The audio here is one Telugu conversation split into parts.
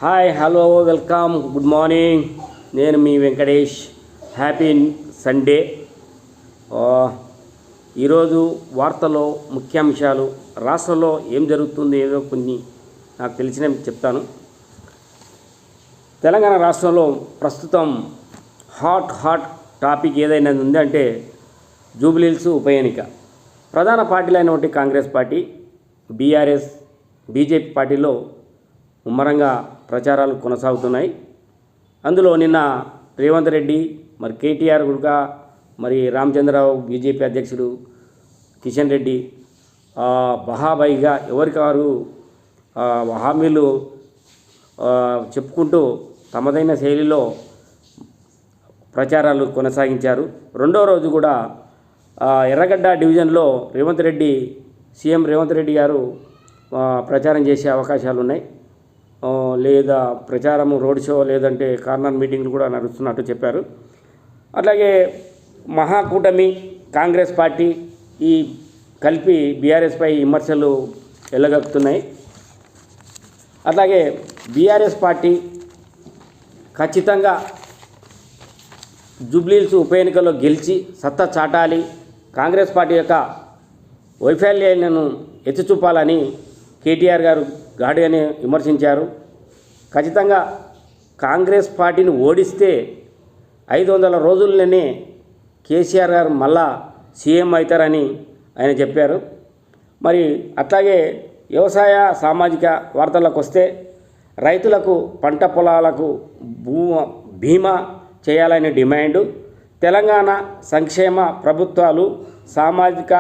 Hi, hello, welcome, good morning. నేను మీ వెంకటేష్. Happy Sunday. ఈరోజు వార్తలో ముఖ్యాంశాలు, రాష్ట్రంలో ఏం జరుగుతుంది ఏదో కొన్ని నాకు తెలిసినవి చెప్తాను. తెలంగాణ రాష్ట్రంలో ప్రస్తుతం హాట్ టాపిక్ ఏదైనా ఉందంటే జూబ్లీహిల్స్ ఉప ఎన్నిక. ప్రధాన పార్టీలైనటువంటి కాంగ్రెస్ పార్టీ, బీఆర్ఎస్, బీజేపీ పార్టీలో ముమ్మరంగా ప్రచారాలు కొనసాగుతున్నాయి. అందులో నిన్న రేవంత్ రెడ్డి, మరి కేటీఆర్ కూడా, మరి రామచంద్రరావు బీజేపీ అధ్యక్షుడు, కిషన్ రెడ్డి బహాబాయిగా ఎవరికారు హామీలు చెప్పుకుంటూ తమదైన శైలిలో ప్రచారాలు కొనసాగించారు. రెండో రోజు కూడా ఎర్రగడ్డ డివిజన్లో సీఎం రేవంత్ రెడ్డి గారు ప్రచారం చేసే అవకాశాలు ఉన్నాయి. లేదా ప్రచారము, రోడ్ షో, లేదంటే కార్నర్ మీటింగ్లు కూడా నడుస్తున్నట్టు చెప్పారు. అట్లాగే మహాకూటమి, కాంగ్రెస్ పార్టీ ఈ కలిపి బీఆర్ఎస్పై విమర్శలు వెళ్ళగక్కుతున్నాయి. అట్లాగే బీఆర్ఎస్ పార్టీ ఖచ్చితంగా జూబ్లీహిల్స్ ఉప ఎన్నికల్లో గెలిచి సత్తా చాటాలి, కాంగ్రెస్ పార్టీ యొక్క వైఫల్యాలను ఎత్తి చూపాలని కేటీఆర్ గారు ఘాటుగానే విమర్శించారు. ఖచ్చితంగా కాంగ్రెస్ పార్టీని ఓడిస్తే 500 రోజుల్లోనే కేసీఆర్ గారు మళ్ళా సీఎం అవుతారని ఆయన చెప్పారు. మరి అట్లాగే వ్యవసాయ సామాజిక వార్తలకు వస్తే రైతులకు పంట పొలాలకు బీమా చేయాలనే డిమాండు, తెలంగాణ సంక్షేమ ప్రభుత్వాలు సామాజిక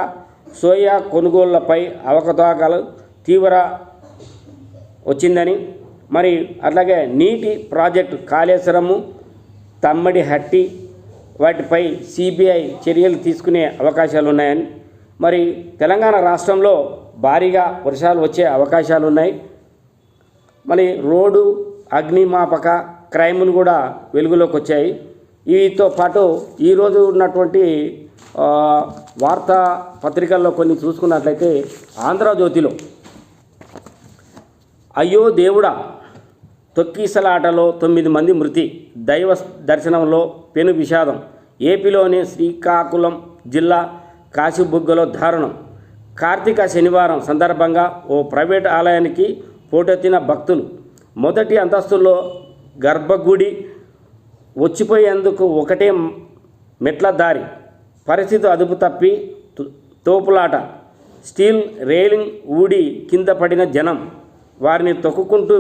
సోయా కొనుగోళ్లపై అవకతవకలు తీవ్ర వచ్చిందని, మరి అట్లాగే నీటి ప్రాజెక్టు కాళేశ్వరము, తమ్మడి హట్టి వాటిపై సిబిఐ చర్యలు తీసుకునే అవకాశాలు ఉన్నాయని, మరి తెలంగాణ రాష్ట్రంలో భారీగా వర్షాలు వచ్చే అవకాశాలు ఉన్నాయి. మరి రోడ్డు అగ్నిమాపక క్రైములు కూడా వెలుగులోకి వచ్చాయి. వీటితో పాటు ఈరోజు ఉన్నటువంటి వార్తా పత్రికల్లో కొన్ని చూసుకున్నట్లయితే ఆంధ్రజ్యోతిలో అయ్యో దేవుడా, తొక్కిసలాటలో 9 మంది మృతి, దైవ దర్శనంలో పెను విషాదం, ఏపీలోని శ్రీకాకుళం జిల్లా కాశీబుగ్గలో దారుణం, కార్తీక శనివారం సందర్భంగా ఓ ప్రైవేట్ ఆలయానికి పోటెత్తిన భక్తులు, మొదటి అంతస్తులో గర్భగుడి వచ్చిపోయేందుకు ఒకటే మెట్ల దారి, పరిస్థితి అదుపు తప్పి తోపులాట, స్టీల్ రైలింగ్ ఊడి కింద పడిన జనం, వారిని తొక్కుకుంటూ